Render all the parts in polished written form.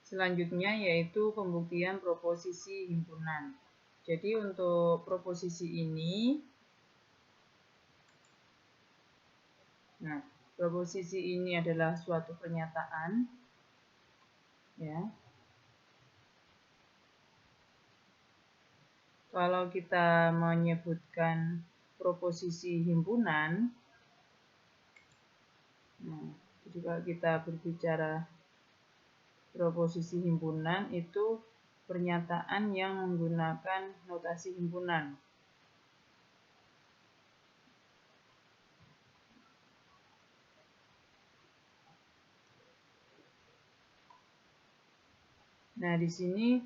Selanjutnya yaitu pembuktian proposisi himpunan. Jadi untuk proposisi ini, proposisi ini adalah suatu pernyataan, ya. Kalau kita menyebutkan proposisi himpunan, jadi kalau kita berbicara proposisi himpunan itu pernyataan yang menggunakan notasi himpunan. Nah, di sini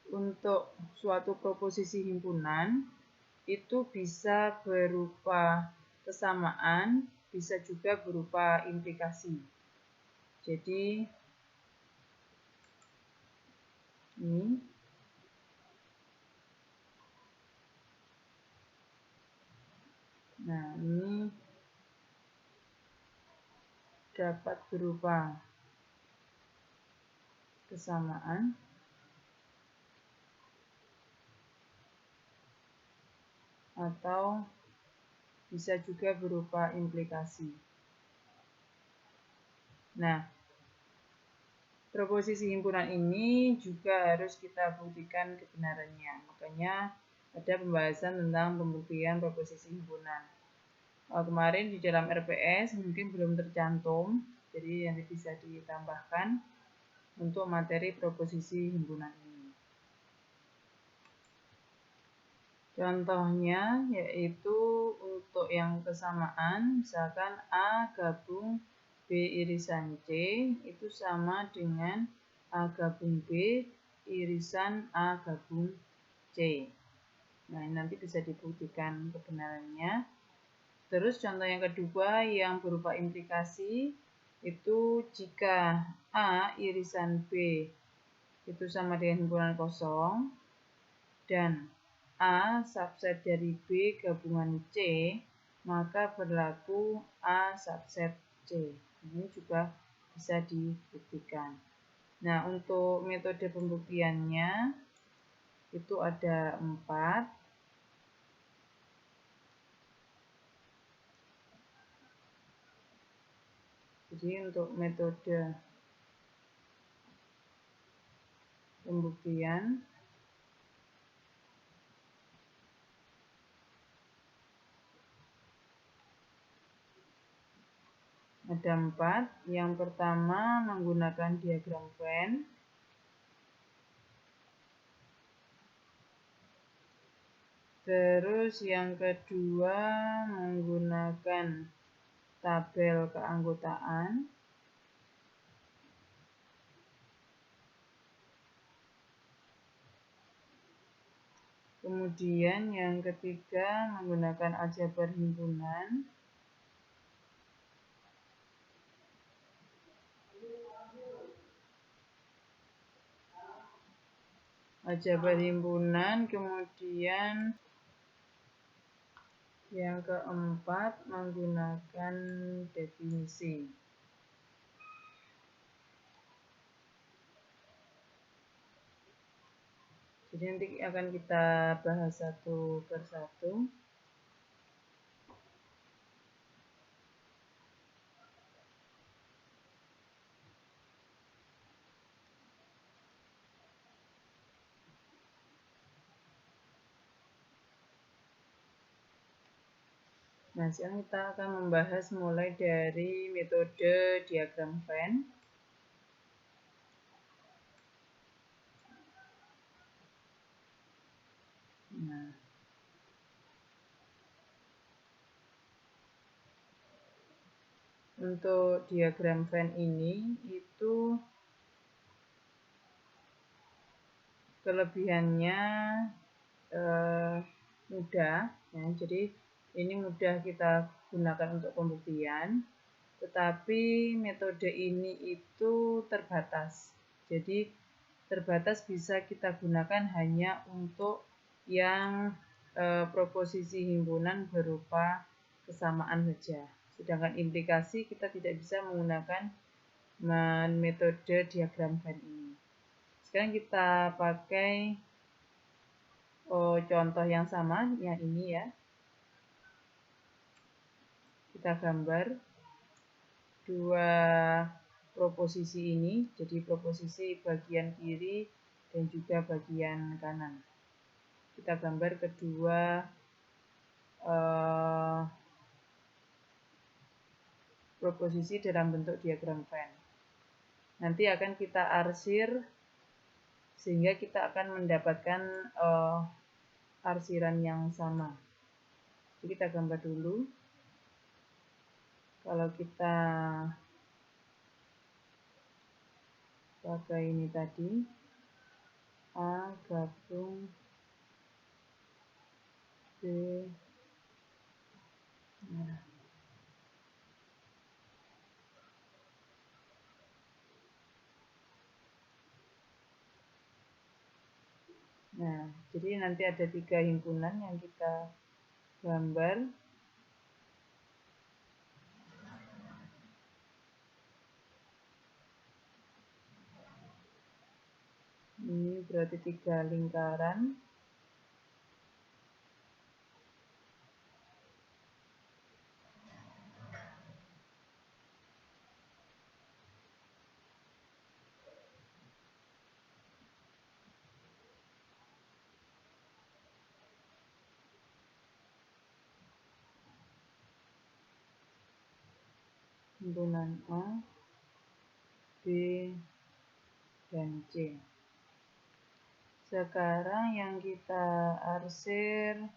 untuk suatu proposisi himpunan itu bisa berupa kesamaan, bisa juga berupa implikasi. Jadi ini ini dapat berupa kesamaan atau bisa juga berupa implikasi. Nah, proposisi himpunan ini juga harus kita buktikan kebenarannya. Makanya ada pembahasan tentang pembuktian proposisi himpunan. Kemarin di dalam RPS mungkin belum tercantum, jadi nanti bisa ditambahkan untuk materi proposisi himpunan ini. Contohnya yaitu untuk yang kesamaan, misalkan A gabung B irisan C itu sama dengan A gabung B irisan A gabung C. Nah, ini nanti bisa dibuktikan kebenarannya. Terus contoh yang kedua yang berupa implikasi itu jika A irisan B itu sama dengan himpunan kosong dan A subset dari B gabungan C, maka berlaku A subset C. Ini juga bisa dibuktikan. Nah, untuk metode pembuktiannya itu ada 4. Jadi untuk metode pembuktian ada 4. Yang pertama menggunakan diagram Venn. Terus yang kedua menggunakan tabel keanggotaan. Kemudian yang ketiga menggunakan aljabar himpunan. Aljabar himpunan, kemudian yang keempat menggunakan definisi. Jadi nanti akan kita bahas satu persatu. Nah, sekarang kita akan membahas mulai dari metode diagram Venn. Nah, untuk diagram Venn ini itu kelebihannya mudah, ya. Jadi ini mudah kita gunakan untuk pembuktian, tetapi metode ini itu terbatas. Jadi terbatas bisa kita gunakan hanya untuk yang proposisi himpunan berupa kesamaan saja. Sedangkan implikasi kita tidak bisa menggunakan metode diagram Venn ini. Sekarang kita pakai contoh yang sama, yang ini ya. Kita gambar dua proposisi ini, jadi proposisi bagian kiri dan juga bagian kanan. Kita gambar kedua proposisi dalam bentuk diagram Venn. Nanti akan kita arsir sehingga kita akan mendapatkan arsiran yang sama. Jadi kita gambar dulu. Kalau kita pakai ini tadi, A gabung B. Nah, jadi nanti ada 3 himpunan yang kita gambar. Ini berarti 3 lingkaran. Himpunan A, B, dan C. Sekarang yang kita arsir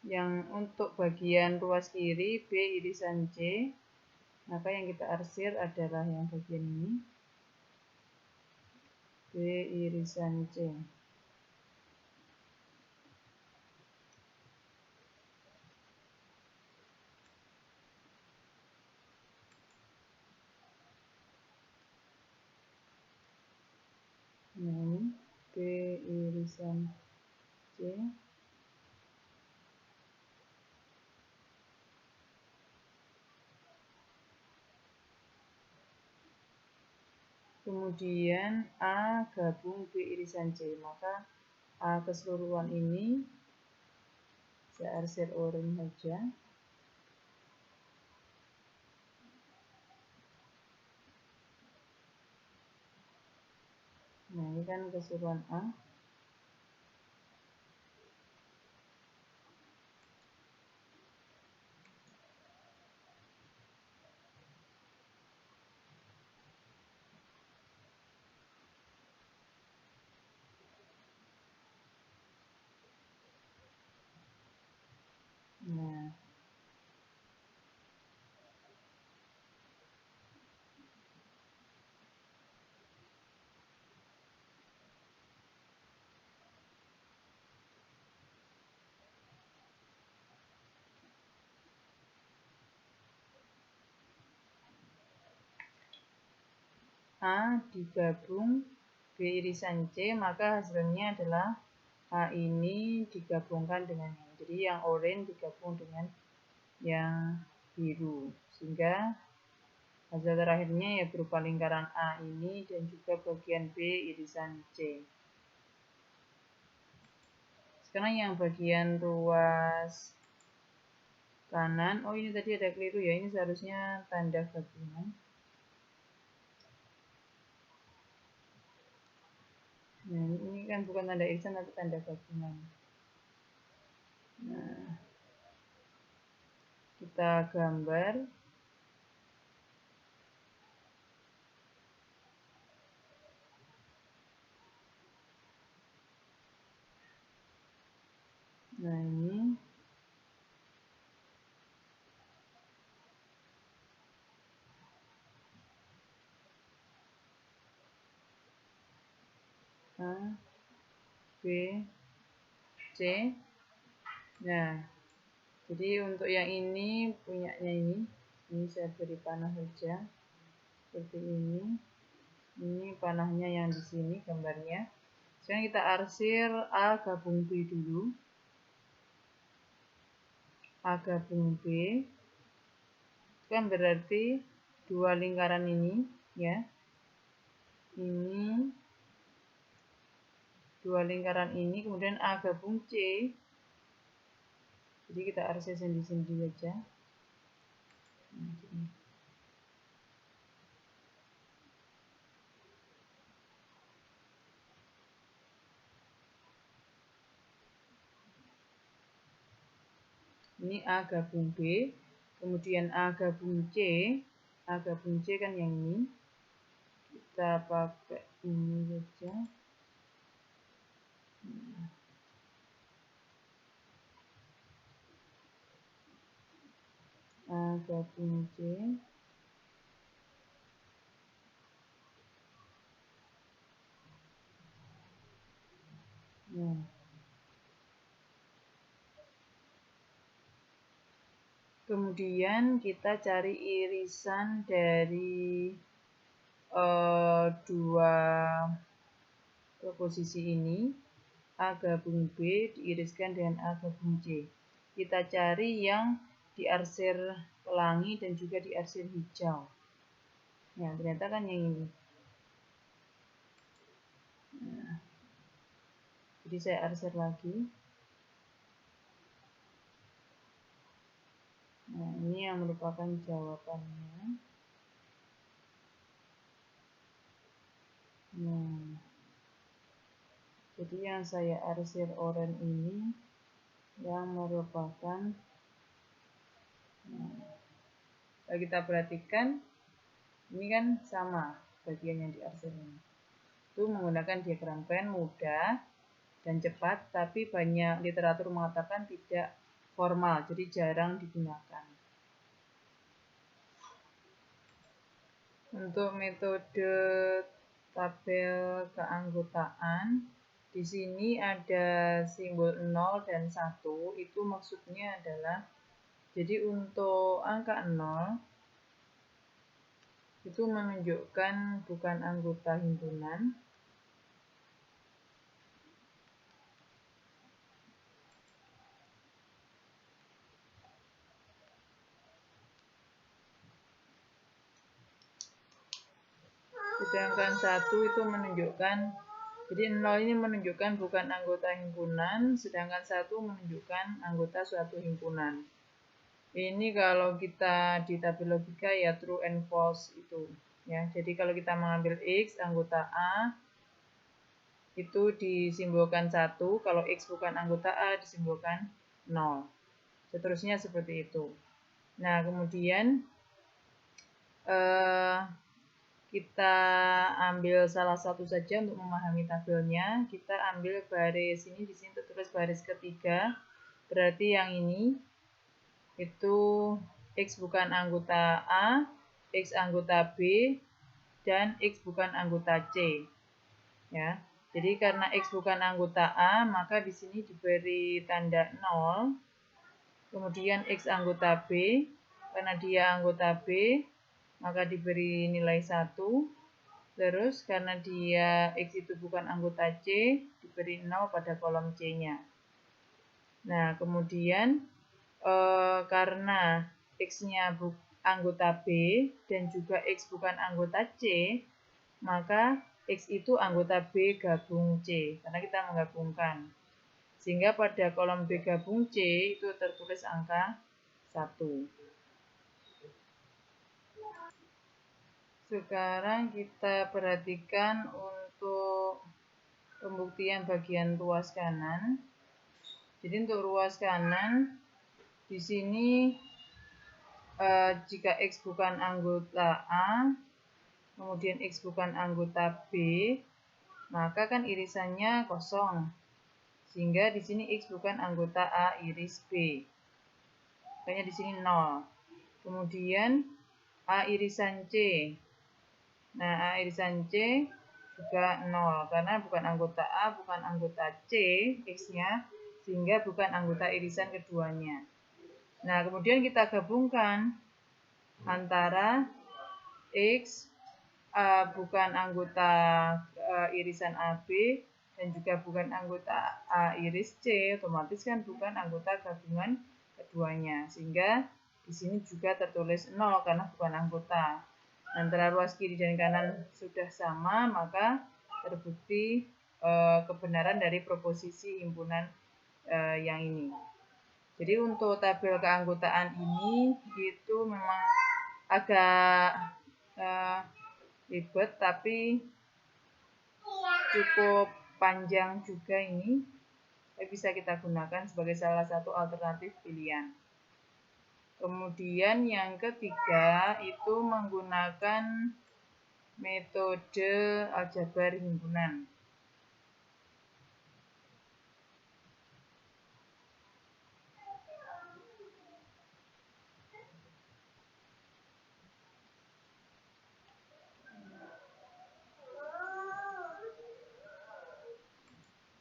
yang untuk bagian ruas kiri B irisan C, maka yang kita arsir adalah yang bagian ini, B irisan C. Nah, ini B irisan C. Kemudian A gabung B irisan C, maka A keseluruhan ini saya arsir oranye saja. Nah, ini kan keseluruhan A. Nah, A digabung B irisan C, maka hasilnya adalah A ini digabungkan dengan yang, jadi yang oranye digabung dengan yang biru, sehingga hasil terakhirnya ya berupa lingkaran A ini dan juga bagian B irisan C. Sekarang yang bagian ruas kanan, oh ini tadi ada keliru ya, ini seharusnya tanda gabungan. Nah, ini kan bukan tanda irisan tapi tanda gabungan. Nah, kita gambar. Nah, ini A, B, C. Nah, jadi untuk yang ini punyanya ini saya beri panah saja seperti ini. Ini panahnya yang di sini gambarnya. Sekarang kita arsir A gabung B dulu. A gabung B, kan berarti dua lingkaran ini, ya. Ini dua lingkaran ini, kemudian A gabung C. Jadi kita arsir sendiri-sendiri aja. Ini A gabung B, kemudian A gabung C. A gabung C kan yang ini. Kita pakai ini saja. A gabung C. Nah. Kemudian kita cari irisan dari dua proposisi ini. A gabung B diiriskan dengan A gabung C. Kita cari yang diarsir pelangi dan juga diarsir hijau. Nah, ternyata kan yang ini. Nah, jadi saya arsir lagi. Nah, ini yang merupakan jawabannya. Nah, jadi yang saya arsir oranye ini yang merupakan, kalau kita perhatikan ini kan sama bagian yang diarsir ini. Itu menggunakan diagram Venn mudah dan cepat, tapi banyak literatur mengatakan tidak formal, jadi jarang digunakan. Untuk metode tabel keanggotaan, di sini ada simbol 0 dan 1, itu maksudnya adalah, jadi untuk angka 0, itu menunjukkan bukan anggota himpunan. Sedangkan 1 itu menunjukkan, jadi 0 ini menunjukkan bukan anggota himpunan, sedangkan 1 menunjukkan anggota suatu himpunan. Ini kalau kita di tabel logika ya true and false itu. Ya, jadi kalau kita mengambil X anggota A, itu disimbolkan 1, kalau X bukan anggota A disimbolkan 0. Seterusnya seperti itu. Nah, kemudian kita ambil salah satu saja untuk memahami tabelnya. Kita ambil baris ini, di sini tertulis baris ketiga, berarti yang ini itu X bukan anggota A, X anggota B, dan X bukan anggota C. Ya, jadi karena X bukan anggota A, maka di sini diberi tanda 0. Kemudian X anggota B, karena dia anggota B, maka diberi nilai 1. Terus karena dia X itu bukan anggota C, diberi 0 pada kolom C-nya. Nah, kemudian karena X-nya anggota B dan juga X bukan anggota C, maka X itu anggota B gabung C, karena kita menggabungkan. Sehingga pada kolom B gabung C itu tertulis angka 1. Sekarang kita perhatikan untuk pembuktian bagian ruas kanan. Jadi untuk ruas kanan, di sini jika X bukan anggota A, kemudian X bukan anggota B, maka kan irisannya kosong. Sehingga di sini X bukan anggota A iris B. Makanya di sini 0. Kemudian A irisan C. Nah, A irisan C juga 0, karena bukan anggota A, bukan anggota C, X-nya, sehingga bukan anggota irisan keduanya. Nah, kemudian kita gabungkan antara X bukan anggota irisan AB dan juga bukan anggota A iris C, otomatis kan bukan anggota gabungan keduanya, sehingga di sini juga tertulis 0 karena bukan anggota. Antara ruas kiri dan kanan sudah sama, maka terbukti kebenaran dari proposisi himpunan yang ini. Jadi untuk tabel keanggotaan ini itu memang agak ribet, tapi cukup panjang juga ini. Bisa kita gunakan sebagai salah satu alternatif pilihan. Kemudian yang ketiga itu menggunakan metode aljabar himpunan.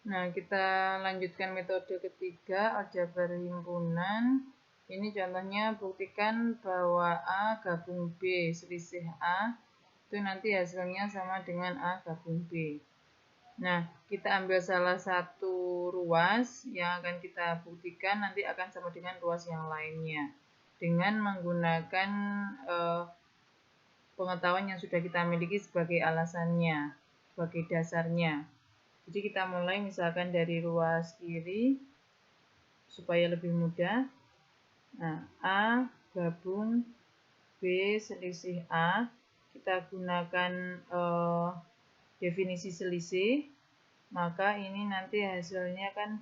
Nah, kita lanjutkan metode ketiga, aljabar himpunan. Ini contohnya, buktikan bahwa A gabung B selisih A, itu nanti hasilnya sama dengan A gabung B. Nah, kita ambil salah satu ruas yang akan kita buktikan, nanti akan sama dengan ruas yang lainnya. Dengan menggunakan pengetahuan yang sudah kita miliki sebagai alasannya, sebagai dasarnya. Jadi kita mulai misalkan dari ruas kiri supaya lebih mudah. Nah, A gabung B selisih A. Kita gunakan definisi selisih. Maka ini nanti hasilnya kan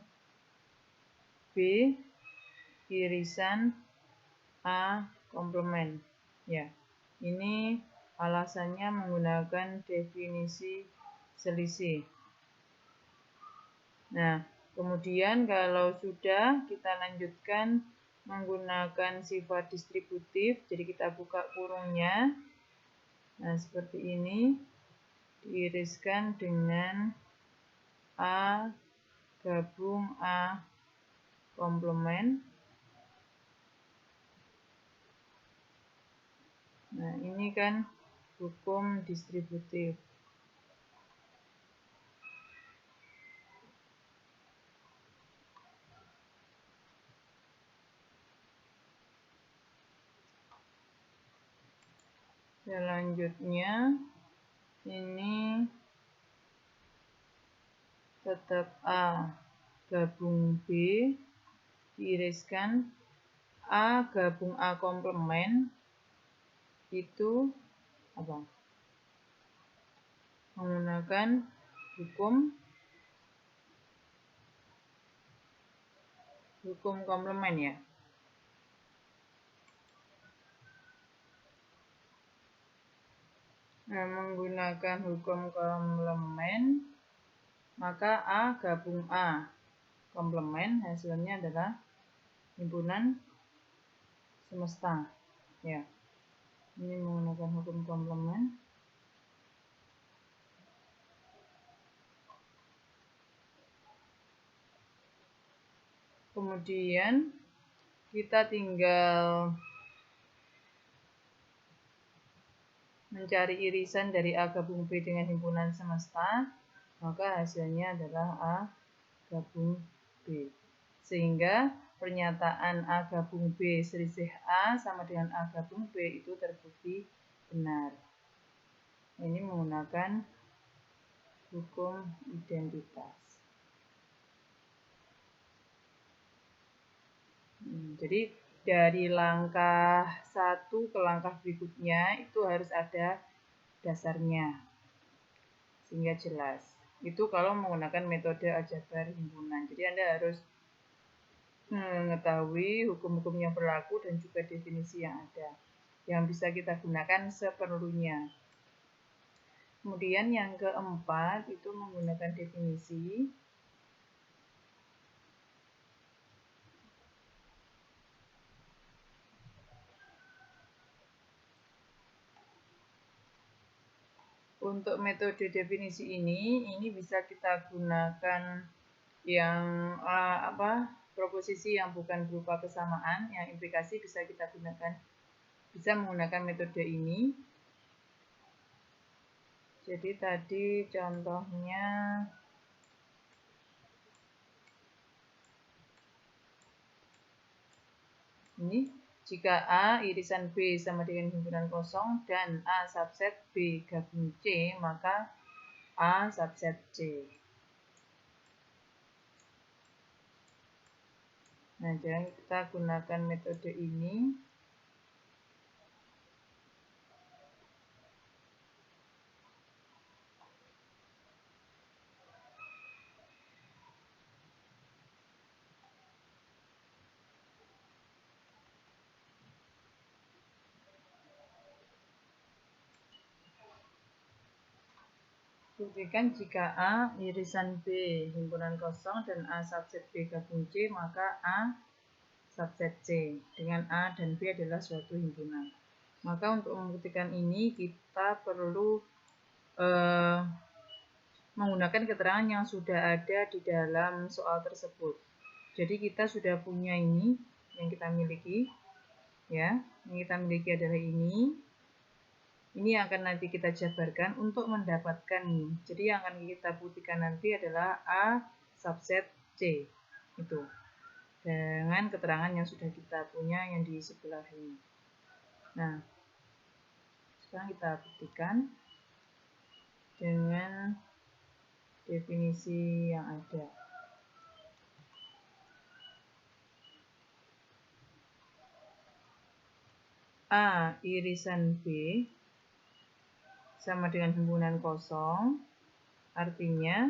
B irisan A komplement. Ya, ini alasannya menggunakan definisi selisih. Nah, kemudian kalau sudah, kita lanjutkan menggunakan sifat distributif. Jadi kita buka kurungnya. Nah, seperti ini. Diiriskan dengan A gabung A komplement. Nah, ini kan hukum distributif. Selanjutnya ini tetap A gabung B diiriskan A gabung A komplement itu apa? Menggunakan hukum komplement ya. Nah, menggunakan hukum komplement, maka A gabung A komplement hasilnya adalah himpunan semesta. Ya, ini menggunakan hukum komplement. Kemudian kita tinggal mencari irisan dari A gabung B dengan himpunan semesta, maka hasilnya adalah A gabung B. Sehingga pernyataan A gabung B selisih A sama dengan A gabung B itu terbukti benar. Ini menggunakan hukum identitas. Jadi dari langkah 1 ke langkah berikutnya itu harus ada dasarnya, sehingga jelas. Itu kalau menggunakan metode aljabar himpunan. Jadi Anda harus mengetahui hukum-hukum yang berlaku dan juga definisi yang ada, yang bisa kita gunakan seperlunya. Kemudian yang keempat itu menggunakan definisi. Untuk metode definisi ini bisa kita gunakan yang proposisi yang bukan berupa kesamaan, yang implikasi bisa kita gunakan, bisa menggunakan metode ini. Jadi tadi contohnya Ini jika A irisan B sama dengan himpunan kosong dan A subset B gabung C, maka A subset C. Nah, jadi kita gunakan metode ini. Buktikan jika A irisan B himpunan kosong dan A subset B gabung C, maka A subset C dengan A dan B adalah suatu himpunan. Maka untuk membuktikan ini kita perlu menggunakan keterangan yang sudah ada di dalam soal tersebut. Jadi kita sudah punya ini yang kita miliki, ya. Yang kita miliki adalah ini. Ini yang akan nanti kita jabarkan untuk mendapatkan ini. Jadi yang akan kita buktikan nanti adalah A subset C. Itu. Dengan keterangan yang sudah kita punya yang di sebelah ini. Nah, sekarang kita buktikan dengan definisi yang ada. A irisan B sama dengan himpunan kosong, artinya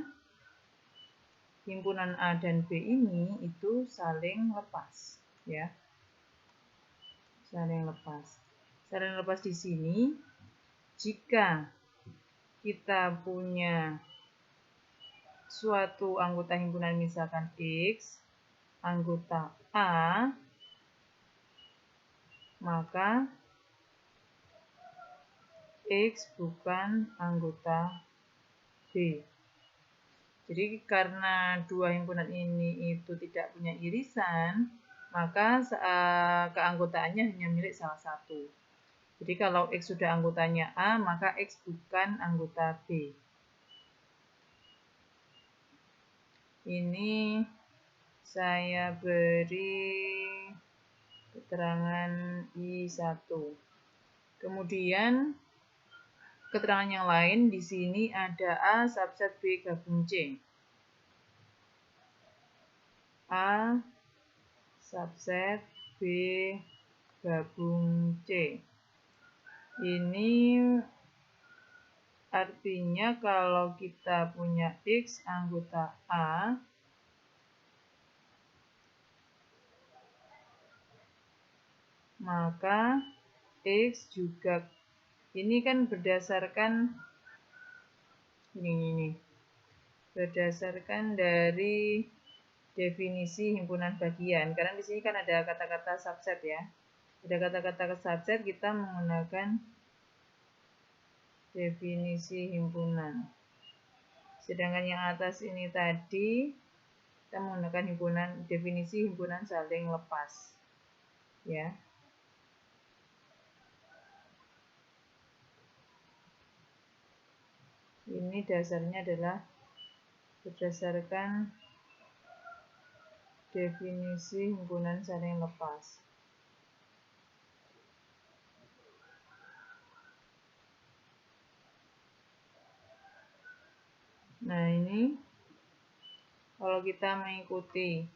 himpunan A dan B ini itu saling lepas, ya. Saling lepas. Saling lepas di sini jika kita punya suatu anggota himpunan misalkan X, anggota A, maka X bukan anggota B. Jadi karena dua himpunan ini itu tidak punya irisan, maka keanggotaannya hanya milik salah satu. Jadi kalau X sudah anggotanya A, maka X bukan anggota B. Ini saya beri keterangan I1. Kemudian keterangan yang lain di sini ada A subset B gabung C. A subset B gabung C. Ini artinya kalau kita punya X anggota A, maka X juga ini kan berdasarkan ini berdasarkan dari definisi himpunan bagian. Karena di sini kan ada kata-kata subset, ya. Ada kata-kata subset, kita menggunakan definisi himpunan. Sedangkan yang atas ini tadi kita menggunakan definisi himpunan saling lepas, ya. Ini dasarnya adalah berdasarkan definisi himpunan saling lepas. Nah, ini kalau kita mengikuti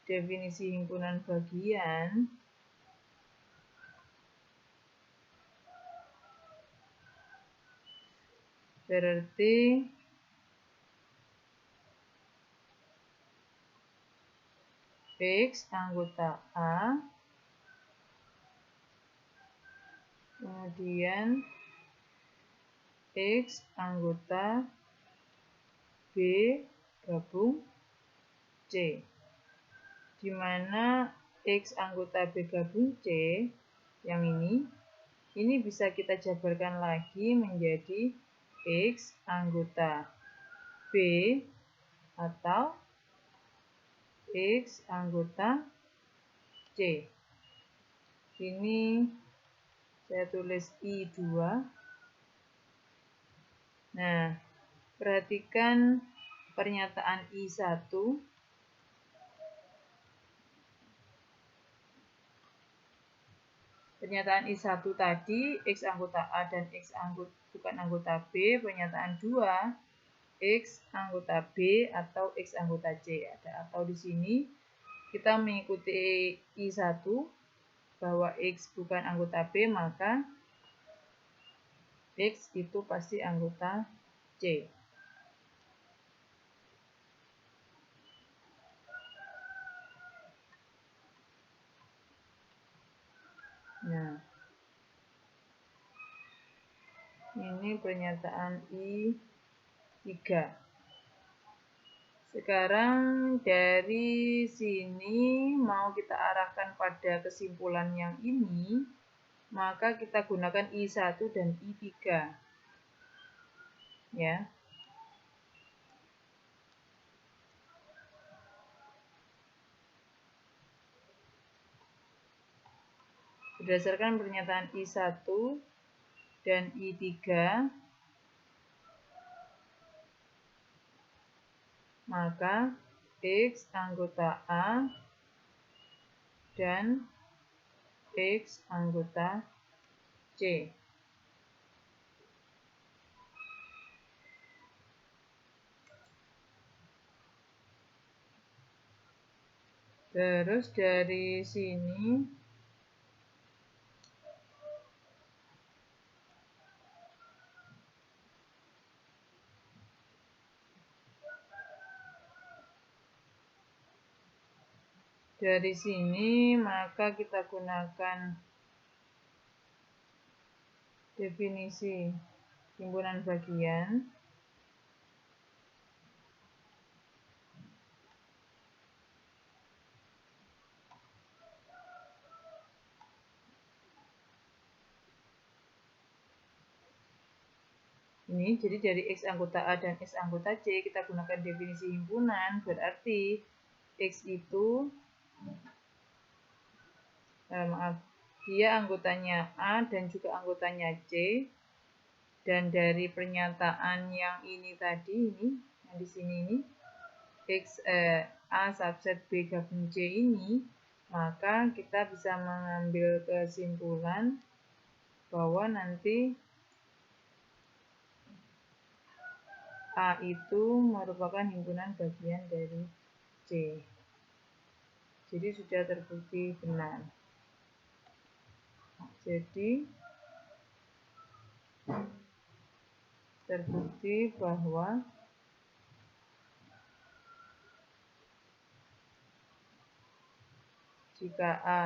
definisi himpunan bagian, berarti X anggota A, kemudian X anggota B gabung C, di mana X anggota B gabung C yang ini bisa kita jabarkan lagi menjadi X anggota B atau X anggota C. Ini saya tulis I2. Nah, perhatikan pernyataan I1. Pernyataan I1 tadi, X anggota A dan X bukan anggota B. Pernyataan 2, X anggota B atau X anggota C. Ada atau di sini kita mengikuti I1 bahwa X bukan anggota B, maka X itu pasti anggota C. Nah, ini pernyataan I3. Sekarang dari sini mau kita arahkan pada kesimpulan yang ini, maka kita gunakan I1 dan I3. Ya. Berdasarkan pernyataan I1 dan I3, maka X anggota A dan X anggota C. Terus dari sini maka kita gunakan definisi himpunan bagian. Ini jadi dari X anggota A dan X anggota C kita gunakan definisi himpunan, berarti X itu dia anggotanya A dan juga anggotanya C, dan dari pernyataan yang ini tadi, yang di sini ini, A subset B gabung C ini, maka kita bisa mengambil kesimpulan bahwa nanti A itu merupakan himpunan bagian dari C. Jadi sudah terbukti benar. Jadi terbukti bahwa jika A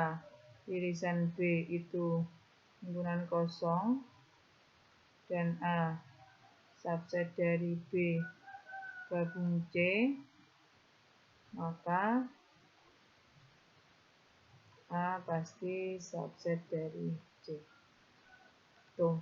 irisan B itu himpunan kosong dan A subset dari B gabung C, maka A pasti subset dari C. Tuh.